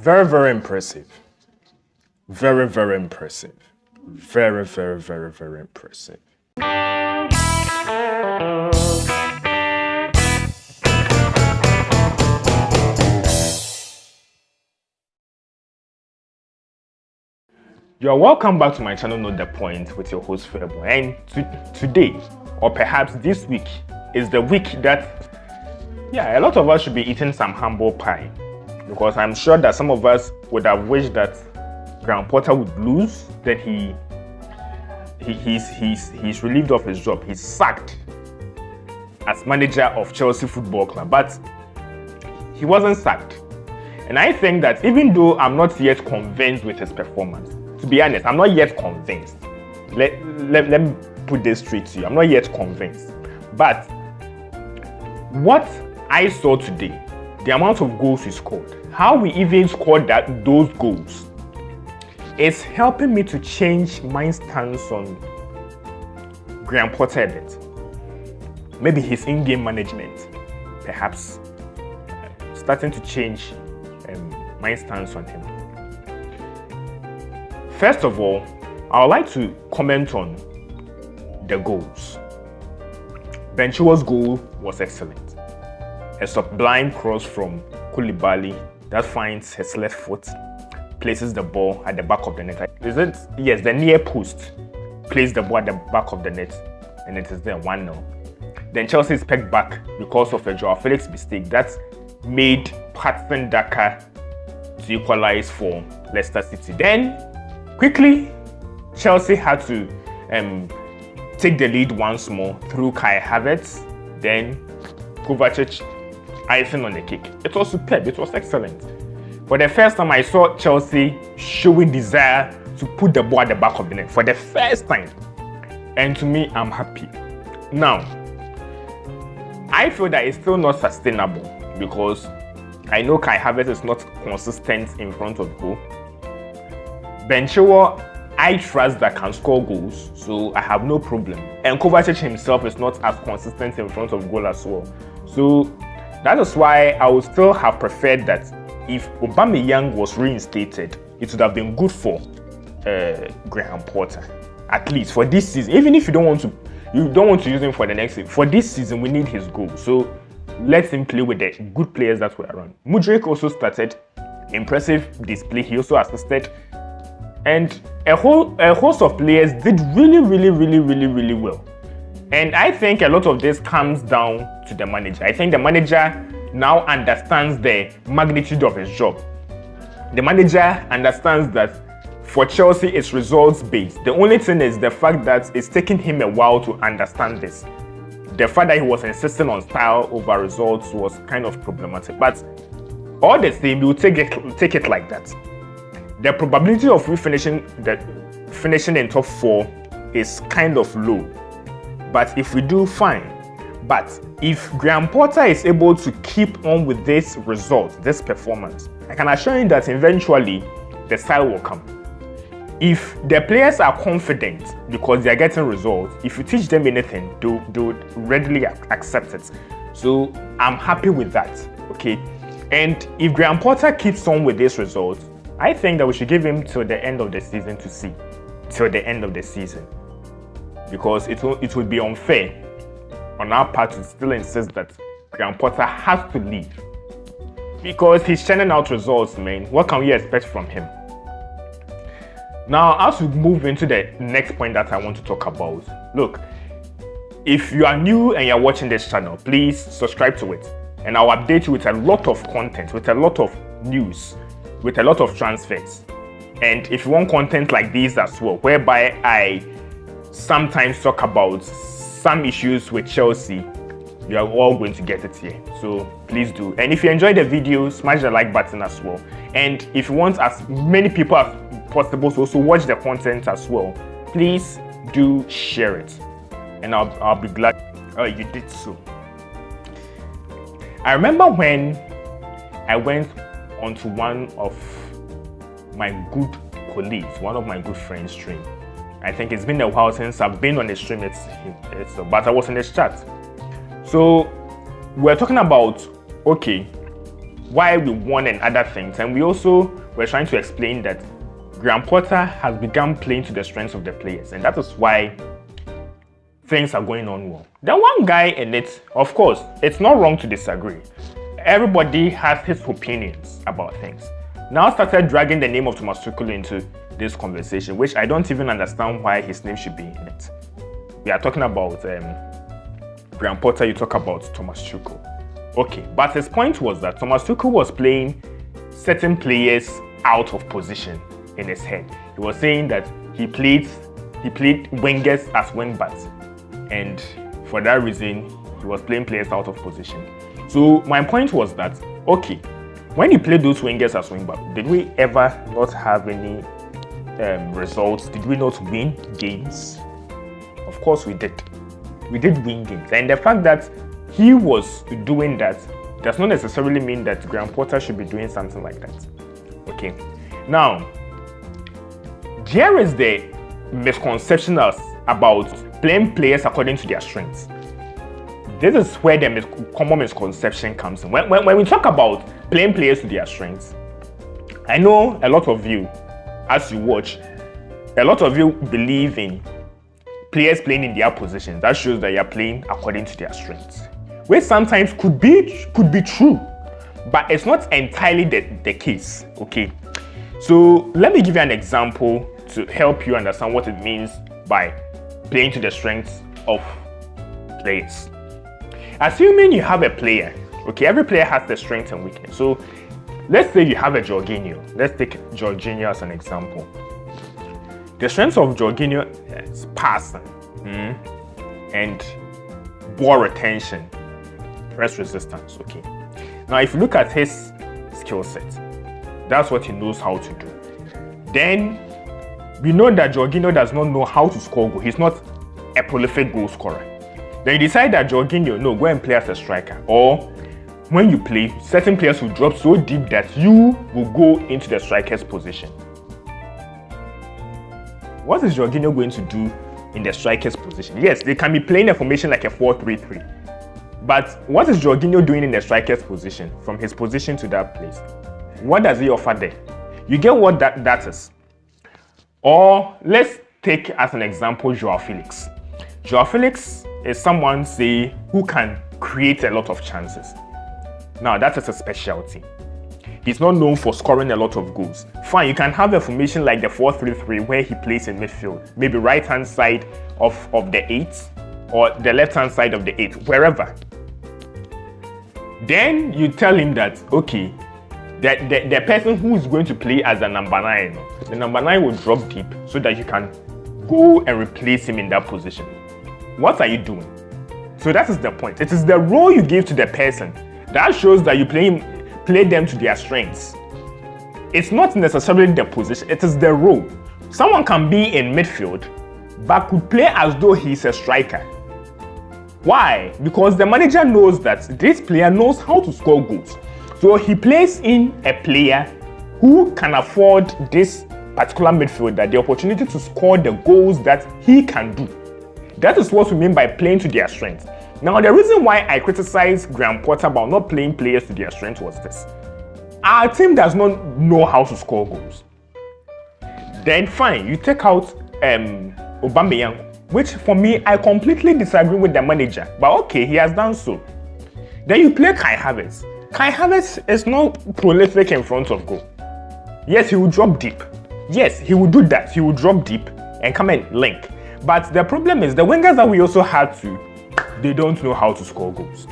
Very, very impressive. Very, very impressive. Very, very, very, very impressive. You're welcome back to my channel, Note the Point, with your host Fairboy. And today, or perhaps this week, is the week that, a lot of us should be eating some humble pie. Because I'm sure that some of us would have wished that Graham Potter would lose, then he's relieved of his job. He's sacked as manager of Chelsea Football Club, but he wasn't sacked. And I think that even though I'm not yet convinced with his performance, to be honest, I'm not yet convinced. Let me put this straight to you. I'm not yet convinced. But what I saw today, the amount of goals he scored, how we even scored those goals, is helping me to change my stance on Graham Potter a bit. Maybe his in-game management, perhaps starting to change my stance on him. First of all, I would like to comment on the goals. Ben Chilwell's goal was excellent. A sublime cross from Koulibaly that finds his left foot, places the ball at the back of the net. Yes, the near post places the ball at the back of the net, and it is there 1-0. Then Chelsea is pegged back because of a Joao Felix mistake that made Patson Daka to equalize for Leicester City. Then quickly, Chelsea had to take the lead once more through Kai Havertz. Then Kovacic icing on the cake. It was superb. It was excellent. For the first time, I saw Chelsea showing desire to put the ball at the back of the net for the first time. And to me, I'm happy. Now, I feel that it's still not sustainable because I know Kai Havertz is not consistent in front of goal. Ben Chilwell, I trust that can score goals, so I have no problem. And Kovacic himself is not as consistent in front of goal as well. So that is why I would still have preferred that if Aubameyang was reinstated, it would have been good for Graham Potter, at least for this season. Even if you don't want to use him for the next season, for this season we need his goal. So let him play with the good players that were around. Mudryk also started, impressive display. He also assisted. And a host of players did really well. And I think a lot of this comes down to the manager. I think the manager now understands the magnitude of his job. The manager understands that for Chelsea, it's results-based. The only thing is the fact that it's taking him a while to understand this. The fact that he was insisting on style over results was kind of problematic. But all the same, we'll take it like that. The probability of finishing in top 4 is kind of low. But if we do, fine. But if Graham Potter is able to keep on with this result, this performance, I can assure you that eventually the style will come. If the players are confident because they are getting results, if you teach them anything, they would readily accept it. So I'm happy with that, okay? And if Graham Potter keeps on with this result, I think that we should give him till the end of the season to see. Till the end of the season. Because it would be unfair on our part to still insist that Graham Potter has to leave. Because he's churning out results, man. What can we expect from him? Now, as we move into the next point that I want to talk about, look, if you are new and you're watching this channel, please subscribe to it. And I'll update you with a lot of content, with a lot of news, with a lot of transfers. And if you want content like this as well, whereby I sometimes talk about some issues with Chelsea, you are all going to get it here. So please do. And if you enjoyed the video, smash the like button as well. And if you want as many people as possible to also watch the content as well, please do share it. And I'll be glad you did so. I remember when I went onto one of my good colleagues, one of my good friends' stream. I think it's been a while since I've been on the stream, but I was in this chat. So we're talking about, okay, why we won and other things. And we also were trying to explain that Graham Potter has begun playing to the strengths of the players, and that is why things are going on well. Then one guy in it, of course, it's not wrong to disagree. Everybody has his opinions about things. Now started dragging the name of Thomas Tuchel into this conversation, which I don't even understand why his name should be in it. We are talking about Graham Potter, you talk about Thomas Tuchel. Okay, but his point was that Thomas Tuchel was playing certain players out of position in his head. He was saying that he played wingers as wing backs, and for that reason he was playing players out of position. So my point was that, okay, when he played those wingers as wing backs, did we ever not have any results? Did we not win games? Of course we did. We did win games, and the fact that he was doing that does not necessarily mean that Graham Potter should be doing something like that. Okay, now here is the misconception about playing players according to their strengths. This is where the common misconception comes in. When we talk about playing players to their strengths, I know a lot of you, as you watch, a lot of you believe in players playing in their positions. That shows that you're playing according to their strengths, which sometimes could be true, but it's not entirely the case. Okay, so let me give you an example to help you understand what it means by playing to the strengths of players. Assuming you have a player, okay, every player has the strength and weakness. So let's say you have a Jorginho. Let's take Jorginho as an example. The strengths of Jorginho is passing and ball retention, press resistance. Okay. Now, if you look at his skill set, that's what he knows how to do. Then we know that Jorginho does not know how to score goals. He's not a prolific goal scorer. Then you decide that Jorginho, no, go and play as a striker. Or when you play, certain players will drop so deep that you will go into the striker's position. What is Jorginho going to do in the striker's position? Yes, they can be playing a formation like a 4-3-3. But what is Jorginho doing in the striker's position, from his position to that place? What does he offer there? You get what that is. Or let's take as an example Joao Felix. Joao Felix is someone, say, who can create a lot of chances. Now, that is a specialty. He's not known for scoring a lot of goals. Fine, you can have a formation like the 4-3-3 where he plays in midfield, maybe right-hand side of the 8 or the left-hand side of the 8, wherever. Then you tell him that, okay, the person who is going to play as the number 9, the number 9 will drop deep so that you can go and replace him in that position. What are you doing? So that is the point. It is the role you give to the person that shows that you play them to their strengths. It's not necessarily the position, it is the role. Someone can be in midfield but could play as though he's a striker. Why? Because the manager knows that this player knows how to score goals. So he plays in a player who can afford this particular midfielder the opportunity to score the goals that he can do. That is what we mean by playing to their strengths. Now, the reason why I criticize Graham Potter about not playing players to their strength was this. Our team does not know how to score goals. Then fine, you take out Aubameyang, which for me, I completely disagree with the manager. But okay, he has done so. Then you play Kai Havertz. Kai Havertz is not prolific in front of goal. Yes, he will drop deep. Yes, he will do that. He will drop deep and come and link. But the problem is the wingers that we also had they don't know how to score goals.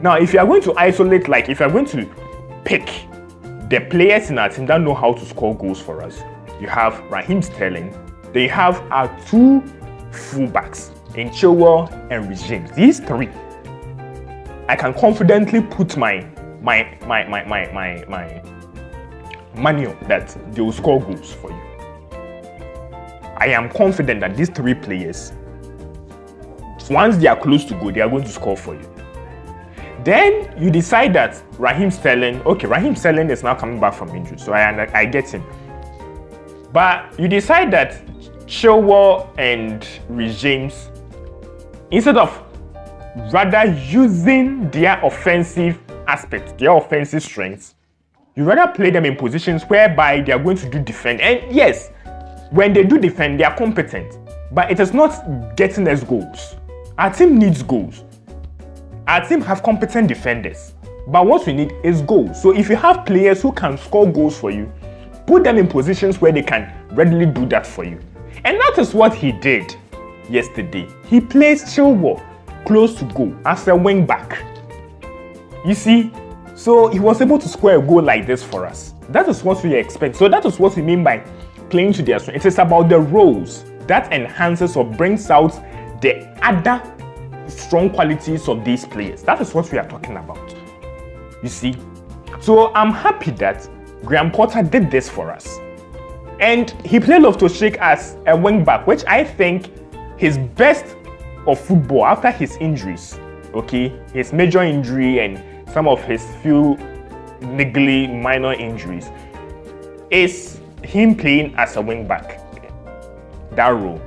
Now, if you are going to isolate, like if you are going to pick the players in our team that know how to score goals for us, you have Raheem Sterling. Then you have our two fullbacks, in Chilwell and Reece James. These three, I can confidently put my money on that they will score goals for you. I am confident that these three players, once they are close to goal, they are going to score for you. Then you decide that Raheem Sterling is now coming back from injury, so I get him. But you decide that Chilwell and Reece James, instead of rather using their offensive aspects, their offensive strengths, you rather play them in positions whereby they are going to do defend. And yes, when they do defend, they are competent, but it is not getting us goals. Our team needs goals. Our team have competent defenders, but what we need is goals. So if you have players who can score goals for you, put them in positions where they can readily do that for you. And that is what he did yesterday. He placed Chilwell close to goal as a wing back. You see, so he was able to score a goal like this for us. That is what we expect. So that is what we mean by playing to their strength. It is about the roles that enhances or brings out the other strong qualities of these players. That is what we are talking about. You see, so I'm happy that Graham Potter did this for us. And he played Loftus-Cheek as a wing back, which I think his best of football after his injuries, okay, his major injury and some of his few niggly minor injuries, is him playing as a wing back, that role.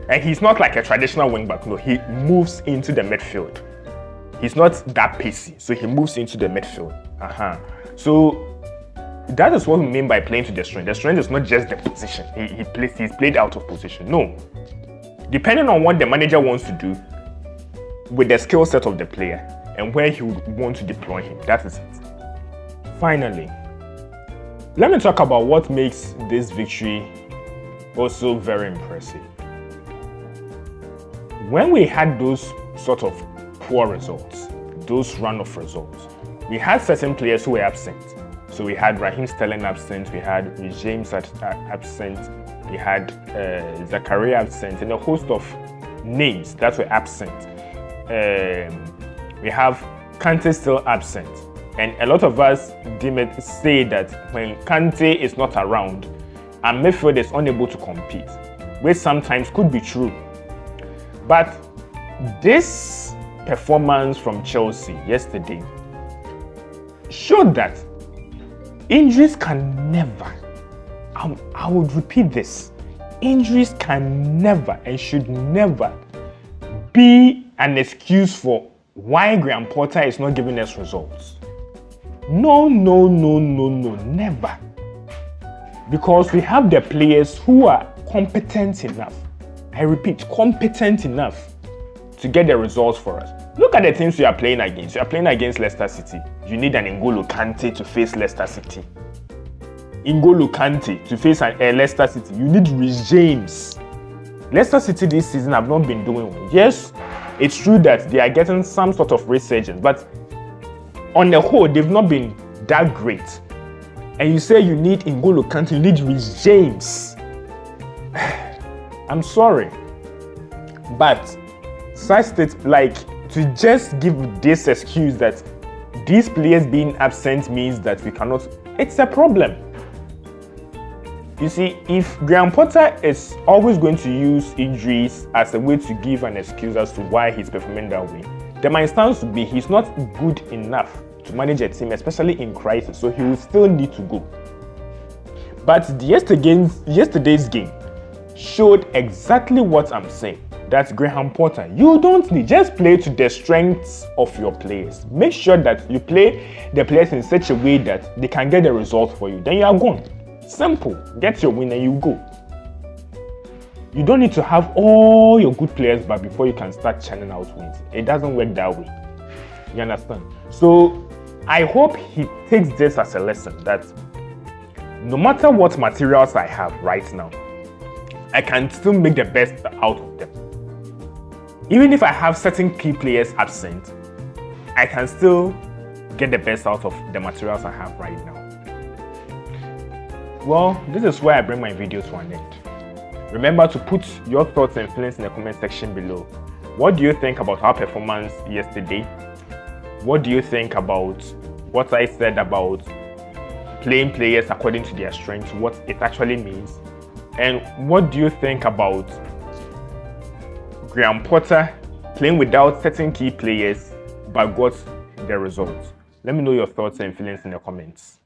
And he's not like a traditional wing back, no, he moves into the midfield. He's not that pacey, so he moves into the midfield. So that is what we mean by playing to the strength. The strength is not just the position. He's played out of position. No. Depending on what the manager wants to do with the skill set of the player and where he would want to deploy him, that is it. Finally, let me talk about what makes this victory also very impressive. When we had those sort of poor results, those run-off results, we had certain players who were absent. So we had Raheem Sterling absent, we had James absent, we had Zakaria absent, and a host of names that were absent. We have Kante still absent. And a lot of us say that when Kante is not around, our midfield is unable to compete, which sometimes could be true. But this performance from Chelsea yesterday showed that injuries can never, I would repeat this, injuries can never and should never be an excuse for why Graham Potter is not giving us results. No, never. Because we have the players who are competent enough, I repeat, competent enough to get the results for us. Look at the teams you are playing against. You are playing against Leicester City. You need an N'Golo Kante to face Leicester City. N'Golo Kante to face Leicester City. You need Reece James. Leicester City this season have not been doing well. Yes, it's true that they are getting some sort of resurgence, but on the whole, they've not been that great. And you say you need N'Golo Kante, you need Reece James. I'm sorry, but such it like to just give this excuse that these players being absent means that we cannot. It's a problem. You see, if Graham Potter is always going to use injuries as a way to give an excuse as to why he's performing that way, then my stance would be he's not good enough to manage a team, especially in crisis, so he will still need to go. But yesterday's game showed exactly what I'm saying. That's Graham Potter. You don't need, just play to the strengths of your players. Make sure that you play the players in such a way that they can get the result for you. Then you are gone. Simple. Get your win and you go. You don't need to have all your good players back before you can start churning out wins. It doesn't work that way. You understand? So I hope he takes this as a lesson that no matter what materials I have right now, I can still make the best out of them. Even if I have certain key players absent, I can still get the best out of the materials I have right now. Well, this is where I bring my video to an end. Remember to put your thoughts and feelings in the comment section below. What do you think about our performance yesterday? What do you think about what I said about playing players according to their strengths, what it actually means? And what do you think about Graham Potter playing without certain key players but got the results? Let me know your thoughts and feelings in the comments.